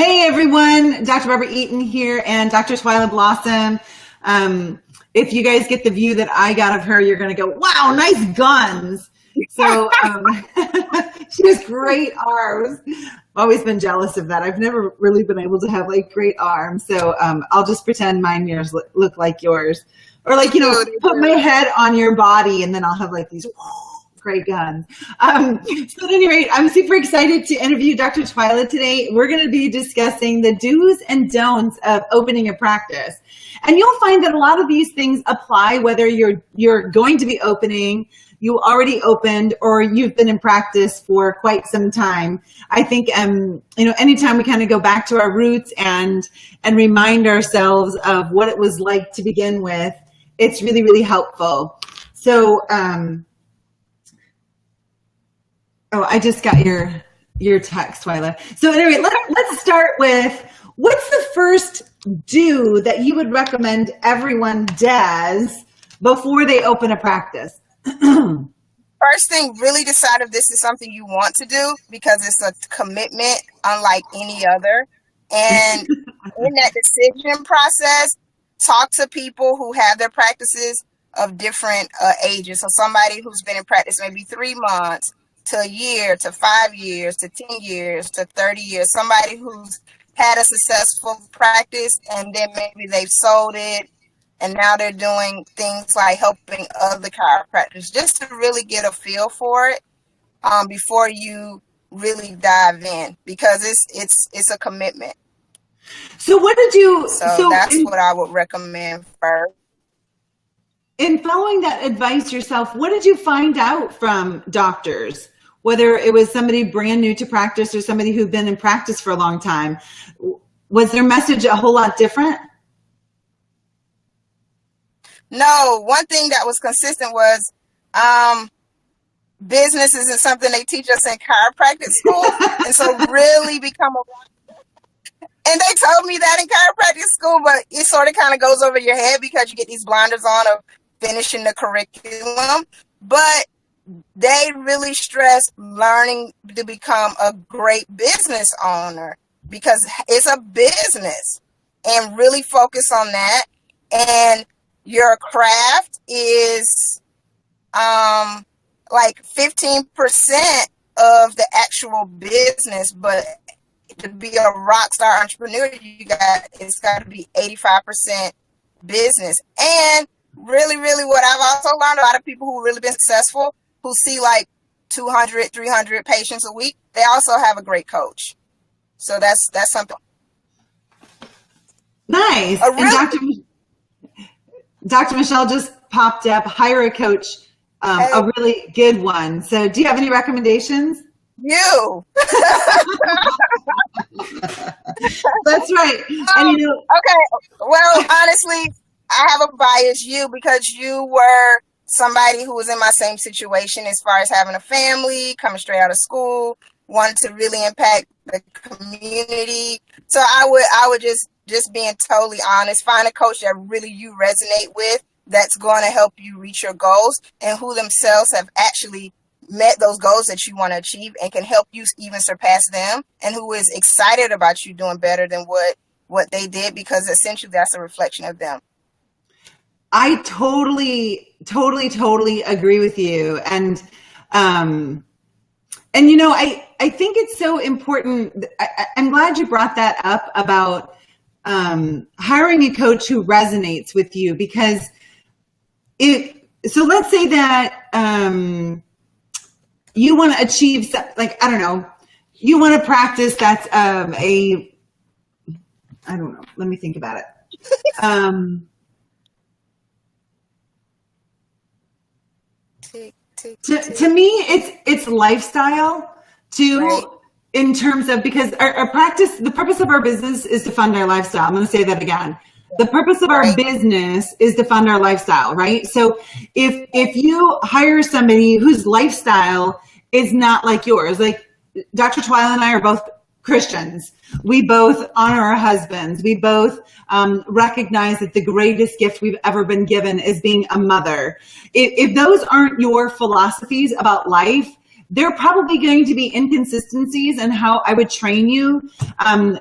Hey everyone, Dr. Barbara Eaton here and Dr. Twila Blossom. If you guys get the view that I got of her, you're going to go, wow, nice guns. So she has great arms. I've always been jealous of that. I've never really been able to have like great arms. So I'll just pretend mine yours look like yours. Or like, put my head on your body and then I'll have like these great guns. So at any rate, I'm super excited to interview Dr. Twila today. We're going to be discussing the do's and don'ts of opening a practice. And you'll find that a lot of these things apply whether you're going to be opening, you already opened, or you've been in practice for quite some time. I think, anytime we kind of go back to our roots and remind ourselves of what it was like to begin with, it's really, really helpful. So, I just got your text, Twila. So anyway, let's start with, what's the first do that you would recommend everyone does before they open a practice? First thing, really decide if this is something you want to do, because it's a commitment unlike any other. And in that decision process, talk to people who have their practices of different ages. So somebody who's been in practice maybe 3 months, to a year, to 5 years, to 10 years, to 30 years. Somebody who's had a successful practice and then maybe they've sold it and now they're doing things like helping other chiropractors, just to really get a feel for it before you really dive in, because it's a commitment. So what did you? So that's what I would recommend first. In following that advice yourself, what did you find out from doctors? Whether it was somebody brand new to practice or somebody who'd been in practice for a long time, was their message a whole lot different? No, one thing that was consistent was business isn't something they teach us in chiropractic school. And so really become and they told me that in chiropractic school, but it sort of kind of goes over your head because you get these blinders on of finishing the curriculum. But they really stress learning to become a great business owner, because it's a business, and really focus on that. And your craft is like 15% of the actual business, but to be a rock star entrepreneur, it's got to be 85% business. And really, really what I've also learned, a lot of people who really been successful, who see like 200, 300 patients a week, they also have a great coach. So that's something. Nice. And Dr. Michelle just popped up, hire a coach, a really good one. So do you have any recommendations? You. That's right. And okay. Well, honestly, I have a bias, because you were somebody who was in my same situation as far as having a family, coming straight out of school, wanted to really impact the community. So I would just being totally honest, find a coach that really you resonate with, that's going to help you reach your goals, and who themselves have actually met those goals that you want to achieve and can help you even surpass them, and who is excited about you doing better than what they did, because essentially that's a reflection of them. I totally agree with you. And I think it's so important. I'm glad you brought that up about hiring a coach who resonates with you, because so let's say that you want to achieve, like, I don't know, you want to practice that's I don't know, let me think about it. To me, it's lifestyle too, right? In terms of, because our practice, the purpose of our business is to fund our lifestyle. I'm going to say that again. The purpose of our business is to fund our lifestyle, right? So if you hire somebody whose lifestyle is not like yours, like Dr. Twila and I are both Christians. We both honor our husbands. We both recognize that the greatest gift we've ever been given is being a mother. If those aren't your philosophies about life, there are probably going to be inconsistencies in how I would train you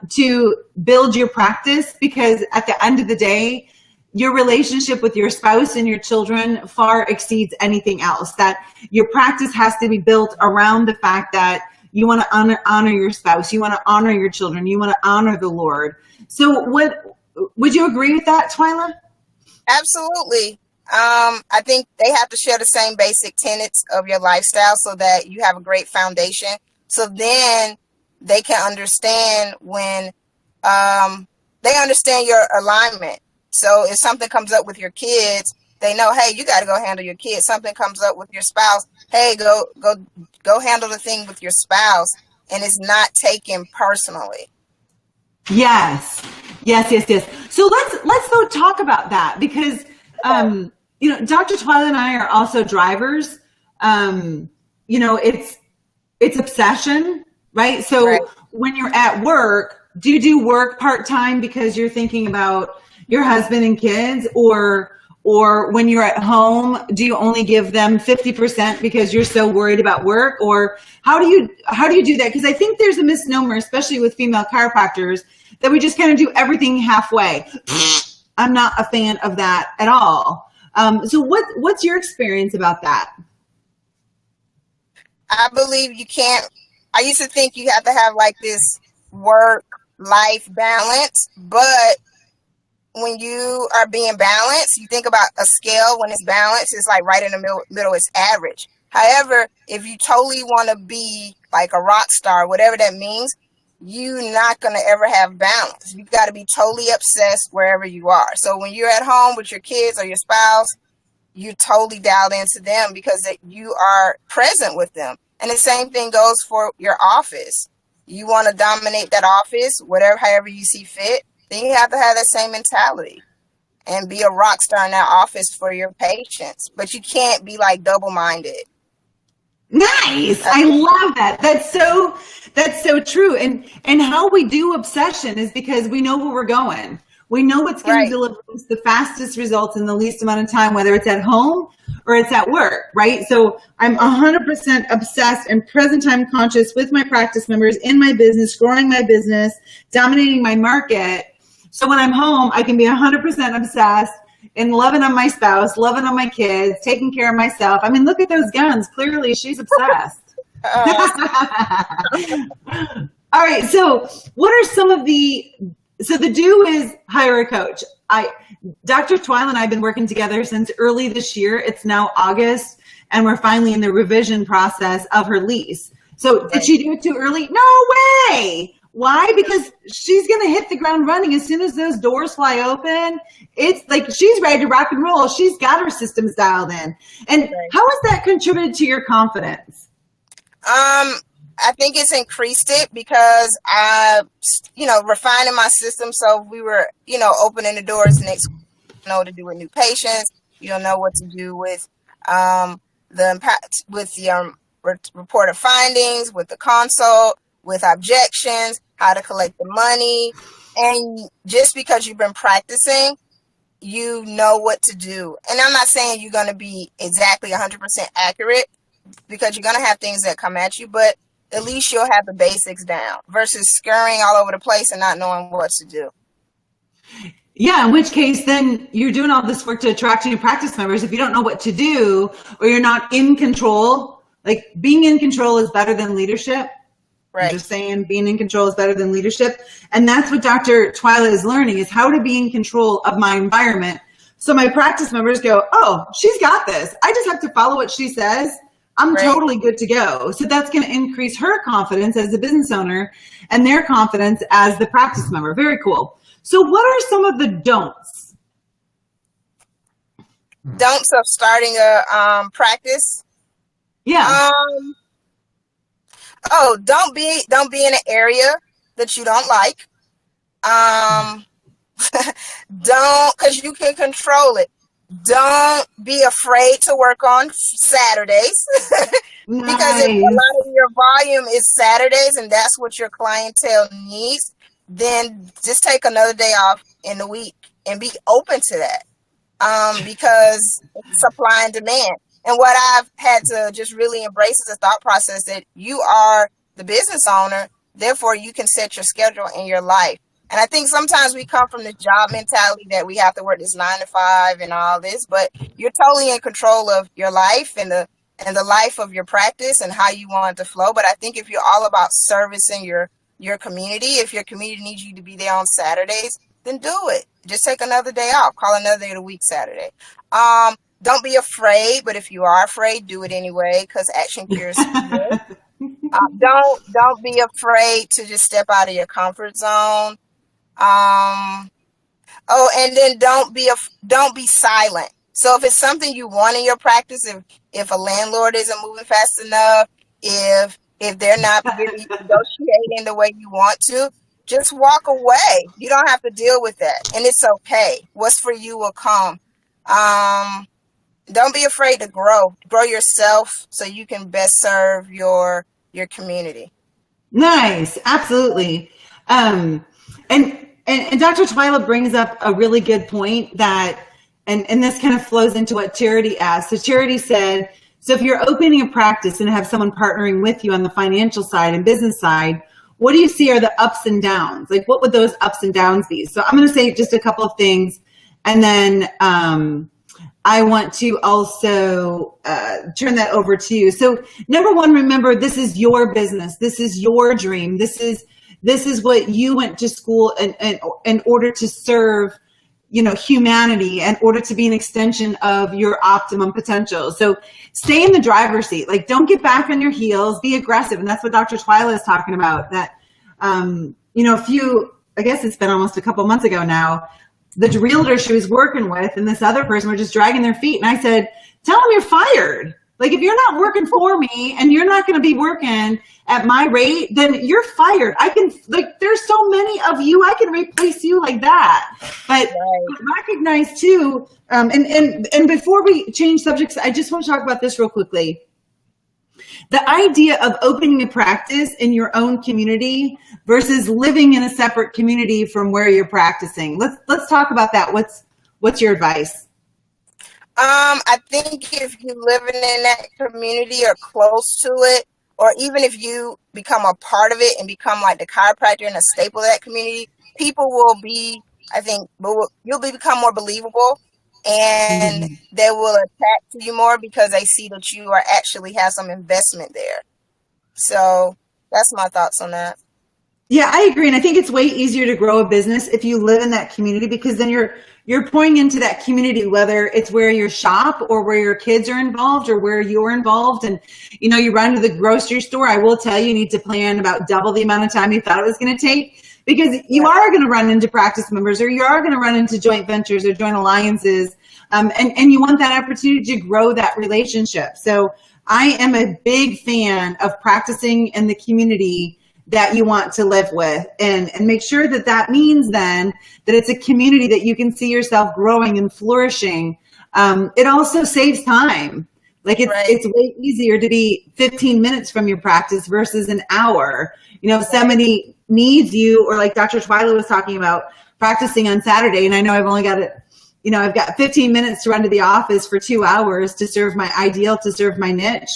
to build your practice, because at the end of the day, your relationship with your spouse and your children far exceeds anything else. That your practice has to be built around the fact that you want to honor your spouse, you want to honor your children, you want to honor the Lord. So would you agree with that, Twila? Absolutely. I think they have to share the same basic tenets of your lifestyle so that you have a great foundation. So then they can understand when they understand your alignment. So if something comes up with your kids, they know, hey, you got to go handle your kids. Something comes up with your spouse, hey, go handle the thing with your spouse, and it's not taken personally. Yes. So let's go talk about that, because Dr. Twila and I are also drivers. It's obsession, right? So right. When you're at work, do you do work part-time because you're thinking about your husband and kids, or when you're at home, do you only give them 50% because you're so worried about work? Or how do you do that? Because I think there's a misnomer, especially with female chiropractors, that we just kind of do everything halfway. I'm not a fan of that at all. So what's your experience about that? I believe you can't. I used to think you have to have like this work-life balance, but when you are being balanced, you think about a scale. When it's balanced, it's like right in the middle, it's average. However, if you totally want to be like a rock star, whatever that means, you're not going to ever have balance. You got to be totally obsessed wherever you are. So when you're at home with your kids or your spouse, you're totally dialed into them because you are present with them. And the same thing goes for your office. You want to dominate that office, however you see fit, then you have to have that same mentality and be a rock star in that office for your patients. But you can't be like double-minded. Nice. I love that. That's so true. And how we do obsession is because we know where we're going. We know what's going to deliver us the fastest results in the least amount of time, whether it's at home or it's at work, right? So I'm 100% obsessed and present time conscious with my practice members in my business, growing my business, dominating my market. So when I'm home, I can be 100% obsessed and loving on my spouse, loving on my kids, taking care of myself. I mean, look at those guns. Clearly, she's obsessed. All right. So what are some of so the do is hire a coach. Dr. Twila and I have been working together since early this year. It's now August, and we're finally in the revision process of her lease. So did she do it too early? No way. Why? Because she's going to hit the ground running as soon as those doors fly open. It's like she's ready to rock and roll. She's got her systems dialed in. And how has that contributed to your confidence? I think it's increased it because I, refining my system. So we were, opening the doors next week. You know what to do with new patients. You don't know what to do with the impact, with the report of findings, with the consult, with objections, how to collect the money. And just because you've been practicing, you know what to do. And I'm not saying you're going to be exactly 100% accurate, because you're going to have things that come at you, but at least you'll have the basics down versus scurrying all over the place and not knowing what to do. Yeah, in which case then you're doing all this work to attract new practice members. If you don't know what to do or you're not in control, like being in control is better than leadership. Right. I'm just saying being in control is better than leadership. And that's what Dr. Twila is learning, is how to be in control of my environment. So my practice members go, oh, she's got this. I just have to follow what she says. I'm totally good to go. So that's going to increase her confidence as the business owner and their confidence as the practice member. Very cool. So what are some of the don'ts? Don'ts of starting a practice? Yeah. Don't be in an area that you don't like. Don't, because you can control it. Don't be afraid to work on Saturdays because if a lot of your volume is Saturdays and that's what your clientele needs, then just take another day off in the week and be open to that, because it's supply and demand. And what I've had to just really embrace is a thought process that you are the business owner, therefore you can set your schedule in your life. And I think sometimes we come from this job mentality that we have to work this 9 to 5 and all this, but you're totally in control of your life and the life of your practice and how you want it to flow. But I think if you're all about servicing your community, if your community needs you to be there on Saturdays, then do it. Just take another day off. Call another day of the week Saturday. Don't be afraid, but if you are afraid, do it anyway, because action cures fear. Don't be afraid to just step out of your comfort zone. And then don't be silent. So if it's something you want in your practice, if a landlord isn't moving fast enough, if they're not really negotiating the way you want to, just walk away. You don't have to deal with that, and it's okay. What's for you will come. Don't be afraid to grow yourself so you can best serve your community. Nice. Absolutely. And Dr. Twila brings up a really good point that, and this kind of flows into what Charity asked. So Charity said, so if you're opening a practice and have someone partnering with you on the financial side and business side, what do you see are the ups and downs? Like, what would those ups and downs be? So I'm going to say just a couple of things, and then I want to also turn that over to you. So number one, remember, this is your business. This is your dream. This is what you went to school in order to serve, humanity, in order to be an extension of your optimum potential. So stay in the driver's seat. Like, don't get back on your heels, be aggressive. And that's what Dr. Twila is talking about. That, I guess it's been almost a couple months ago now, the realtor she was working with and this other person were just dragging their feet. And I said, tell them you're fired. Like, if you're not working for me and you're not going to be working at my rate, then you're fired. There's so many of you, I can replace you like that. But recognize too, and before we change subjects, I just want to talk about this real quickly. The idea of opening a practice in your own community versus living in a separate community from where you're practicing. Let's talk about that. What's your advice? I think if you're living in that community or close to it, or even if you become a part of it and become like the chiropractor and a staple of that community, people will be, you'll become more believable, and they will attach to you more because they see that you actually have some investment there. So that's my thoughts on that. Yeah, I agree. And I think it's way easier to grow a business if you live in that community, because then you're pouring into that community, whether it's where you shop or where your kids are involved or where you're involved. And, you run to the grocery store. I will tell you, you need to plan about double the amount of time you thought it was going to take, because you are going to run into practice members, or you are going to run into joint ventures or joint alliances. And you want that opportunity to grow that relationship. So I am a big fan of practicing in the community that you want to live with, and make sure that means then that it's a community that you can see yourself growing and flourishing. It also saves time. Like, it's way easier to be 15 minutes from your practice versus an hour. If somebody needs you, or like Dr. Twila was talking about, practicing on Saturday, and I know I've only got I've got 15 minutes to run to the office for 2 hours to serve my ideal, to serve my niche.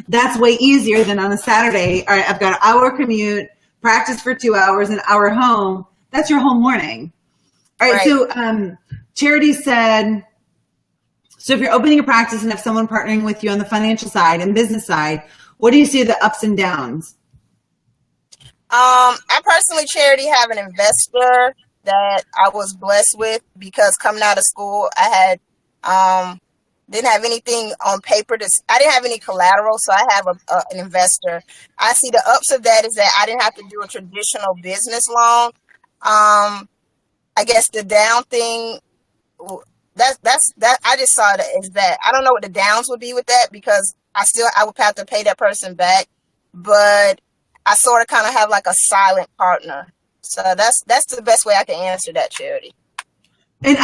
That's way easier than on a Saturday. All right, I've got an hour commute, practice for 2 hours, an hour home. That's your whole morning. All right. So Charity said, so if you're opening a practice and have someone partnering with you on the financial side and business side, what do you see the ups and downs? I personally, Charity, have an investor that I was blessed with, because coming out of school, I had didn't have anything on paper. I didn't have any collateral, so I have an investor. I see the ups of that is that I didn't have to do a traditional business loan. I guess the down thing, that's I just saw that is that I don't know what the downs would be with that, because I would have to pay that person back, but I sort of kind of have like a silent partner. So that's the best way I can answer that, Charity. And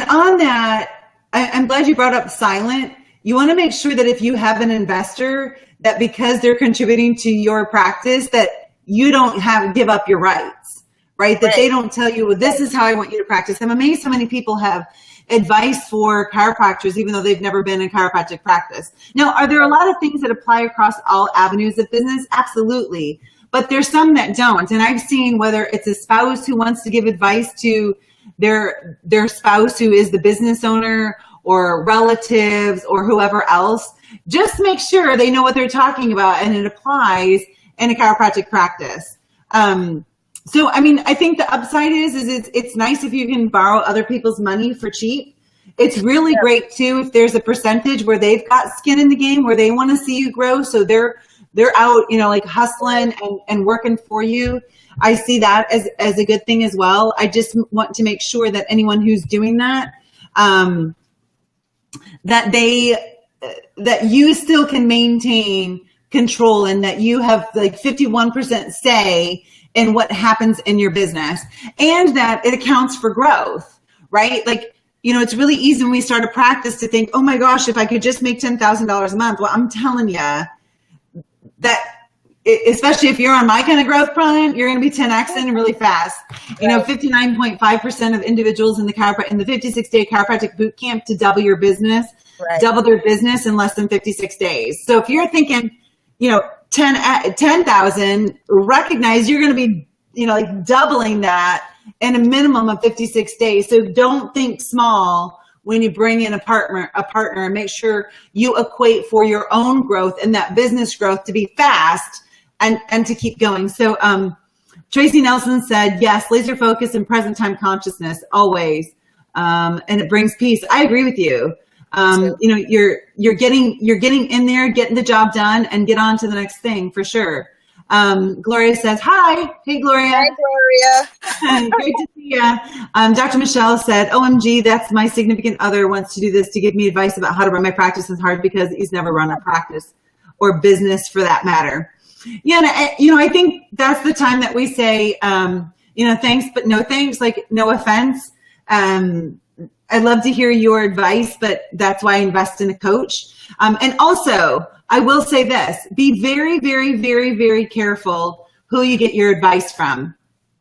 on that, I'm glad you brought up silent. You want to make sure that if you have an investor, that because they're contributing to your practice, that you don't give up your rights, right? That they don't tell you, well, this is how I want you to practice. I'm amazed how many people have advice for chiropractors, even though they've never been in chiropractic practice. Now, are there a lot of things that apply across all avenues of business? Absolutely. But there's some that don't. And I've seen whether it's a spouse who wants to give advice to their spouse who is the business owner, or relatives, or whoever else, just make sure they know what they're talking about and it applies in a chiropractic practice. So, I mean, I think the upside is it's nice if you can borrow other people's money for cheap. It's really great too if there's a percentage where they've got skin in the game, where they want to see you grow, so they're out, you know, like hustling and working for you. I see that as a good thing as well. I just want to make sure that anyone who's doing that, that you still can maintain control, and that you have like 51% say in what happens in your business, and that it accounts for growth, right? Like, you know, it's really easy when we start a practice to think, oh my gosh, if I could just make $10,000 a month. Well, I'm telling you that, especially if you're on my kind of growth plan, you're going to be 10xing really fast. You know, 59.5% of individuals in the 56-day chiropractic boot camp to double your business, double their business in less than 56 days. So if you're thinking, you know, 10,000, recognize you're going to be, you know, like doubling that in a minimum of 56 days. So don't think small when you bring in a partner, and make sure you equate for your own growth and that business growth to be fast and to keep going. So Tracy Nelson said, yes, laser focus and present time consciousness always. And it brings peace. I agree with you. You know, you're getting in there, getting the job done, and get on to the next thing for sure. Gloria says, hi. Hey, Gloria. Hi, Gloria. Great to see you. Dr. Michelle said, OMG, that's my significant other wants to do this to give me advice about how to run my practice. It's hard because he's never run a practice or business for that matter. Yeah. And you know, I think that's the time that we say, you know, thanks, but no thanks, like no offense. I'd love to hear your advice, but that's why I invest in a coach. And also, I will say this, be very, very, very, very careful who you get your advice from.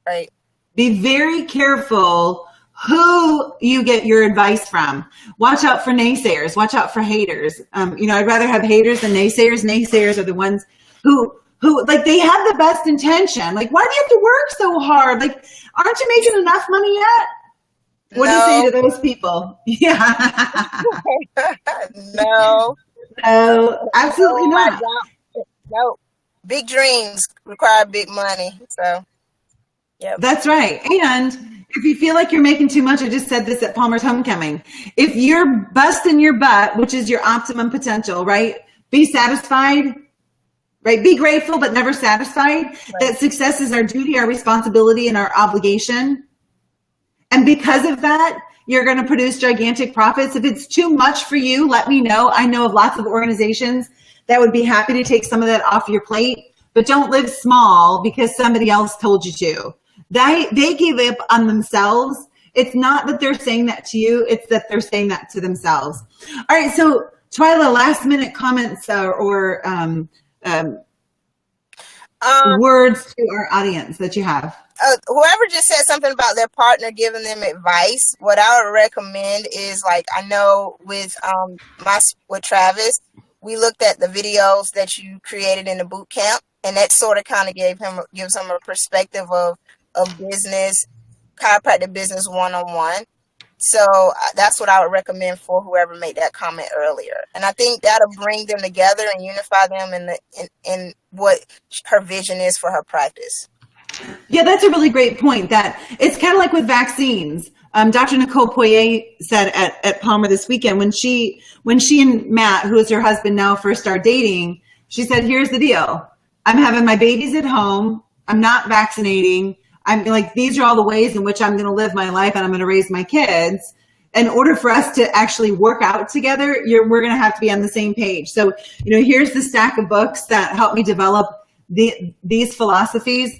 Right. Be very careful who you get your advice from. Watch out for naysayers. Watch out for haters. You know, I'd rather have haters than naysayers. Naysayers are the ones who like, they have the best intention. Like, why do you have to work so hard? Like, aren't you making enough money yet? What do you say to those people? Yeah. No, absolutely not. No, big dreams require big money. So, yeah, that's right. And if you feel like you're making too much, I just said this at Palmer's Homecoming. If you're busting your butt, which is your optimum potential, right? Be satisfied, right? Be grateful, but never satisfied. Right. That success is our duty, our responsibility, and our obligation. And because of that, you're going to produce gigantic profits. If it's too much for you, let me know. I know of lots of organizations that would be happy to take some of that off your plate, but don't live small because somebody else told you to. They gave up on themselves. It's not that they're saying that to you. It's that they're saying that to themselves. All right. So Twila, last minute comments or words to our audience that you have. Whoever just said something about their partner giving them advice, what I would recommend is, like, I know with Travis, we looked at the videos that you created in the boot camp, and that sort of kind of gives him a perspective of business, chiropractic business one-on-one. So that's what I would recommend for whoever made that comment earlier. And I think that'll bring them together and unify them in what her vision is for her practice. Yeah, that's a really great point. That it's kind of like with vaccines. Dr. Nicole Poirier said at Palmer this weekend, when she and Matt, who is her husband now, first started dating, she said, here's the deal. I'm having my babies at home. I'm not vaccinating. I'm like, these are all the ways in which I'm going to live my life and I'm going to raise my kids. In order for us to actually work out together, we're going to have to be on the same page. So, you know, here's the stack of books that helped me develop these philosophies.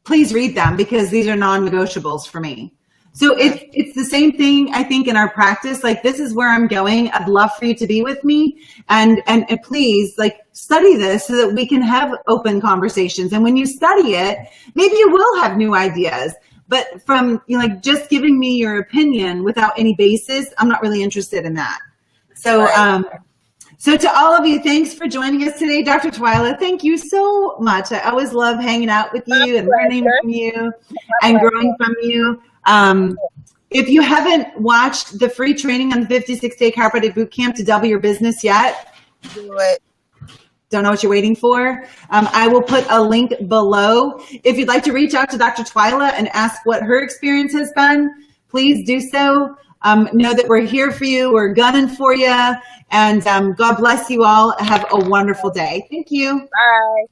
Please read them because these are non-negotiables for me. So it's the same thing, I think, in our practice. Like, this is where I'm going. I'd love for you to be with me. And please, like, study this so that we can have open conversations. And when you study it, maybe you will have new ideas. But from, you know, like just giving me your opinion without any basis, I'm not really interested in that. So, so to all of you, thanks for joining us today. Dr. Twila, thank you so much. I always love hanging out with you and learning from you and growing from you. If you haven't watched the free training on the 56-day chiropractic bootcamp to double your business yet, do it. Don't know what you're waiting for. I will put a link below. If you'd like to reach out to Dr. Twila and ask what her experience has been, please do so. Know that we're here for you. We're gunning for you. And God bless you all. Have a wonderful day. Thank you. Bye.